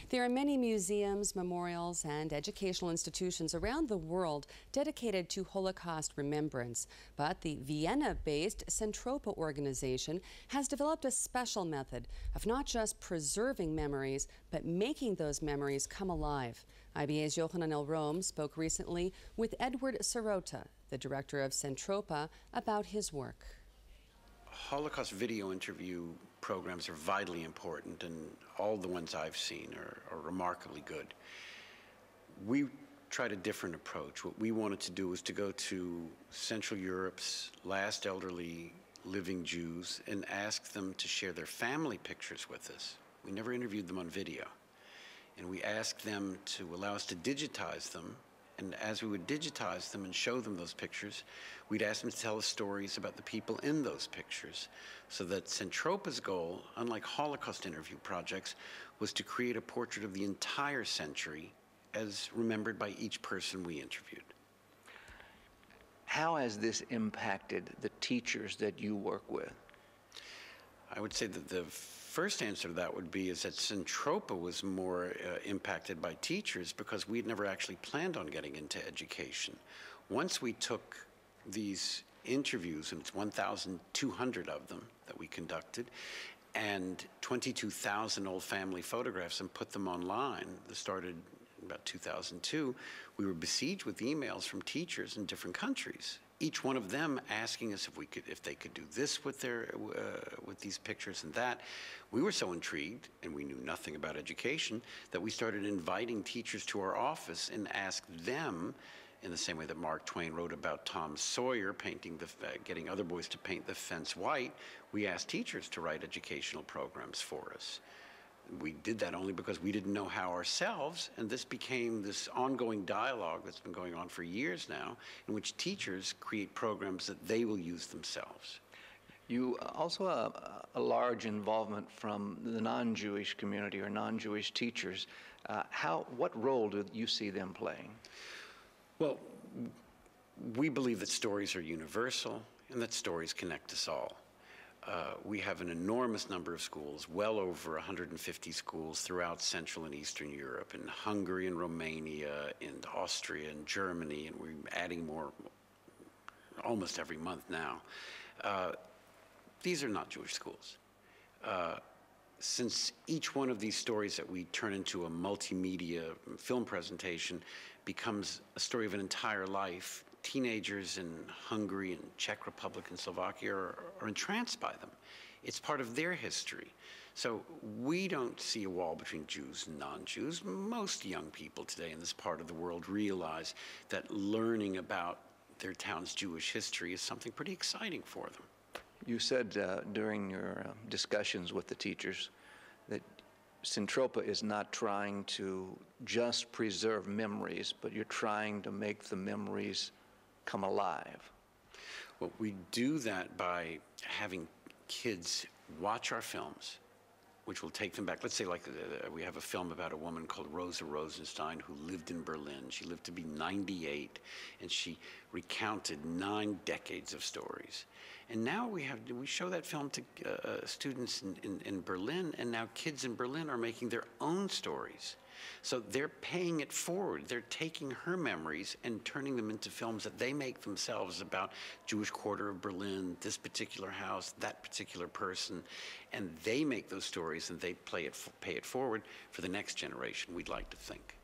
There are many museums, memorials, and educational institutions around the world dedicated to Holocaust remembrance. But the Vienna-based Centropa organization has developed a special method of not just preserving memories, but making those memories come alive. IBA's Johanan El Rome spoke recently with Edward Serotta, the director of Centropa, about his work. Holocaust video interview programs are vitally important, and all the ones I've seen are remarkably good. We tried a different approach. What we wanted to do was to go to Central Europe's last elderly living Jews and ask them to share their family pictures with us. We never interviewed them on video. And we asked them to allow us to digitize them. And as we would digitize them and show them those pictures, we'd ask them to tell us stories about the people in those pictures. So that Centropa's goal, unlike Holocaust interview projects, was to create a portrait of the entire century as remembered by each person we interviewed. How has this impacted the teachers that you work with? I would say that the first answer to that would be is that Centropa was more impacted by teachers because we'd never actually planned on getting into education. Once we took these interviews, and it's 1,200 of them that we conducted, and 22,000 old family photographs, and put them online, that started in about 2002, we were besieged with emails from teachers in different countries, each one of them asking us if they could do this with these pictures and that. We were so intrigued, and we knew nothing about education, that we started inviting teachers to our office and asked them, in the same way that Mark Twain wrote about Tom Sawyer getting other boys to paint the fence white, we asked teachers to write educational programs for us. We did that only because we didn't know how ourselves, and this became this ongoing dialogue that's been going on for years now, in which teachers create programs that they will use themselves. You also have a large involvement from the non-Jewish community or non-Jewish teachers. What role do you see them playing? Well, we believe that stories are universal and that stories connect us all. We have an enormous number of schools, well over 150 schools throughout Central and Eastern Europe, in Hungary and Romania, in Austria and Germany, and we're adding more almost every month now. These are not Jewish schools. Since each one of these stories that we turn into a multimedia film presentation becomes a story of an entire life, teenagers in Hungary and Czech Republic and Slovakia are entranced by them. It's part of their history. So we don't see a wall between Jews and non-Jews. Most young people today in this part of the world realize that learning about their town's Jewish history is something pretty exciting for them. You said during your discussions with the teachers that Centropa is not trying to just preserve memories, but you're trying to make the memories come alive. Well, we do that by having kids watch our films, which will take them back. Let's say we have a film about a woman called Rosa Rosenstein who lived in Berlin. She lived to be 98, and she recounted 9 decades of stories. And now we show that film to students in Berlin, and now kids in Berlin are making their own stories. So they're paying it forward. They're taking her memories and turning them into films that they make themselves about Jewish quarter of Berlin, this particular house, that particular person, and they make those stories and they pay it forward for the next generation, we'd like to think.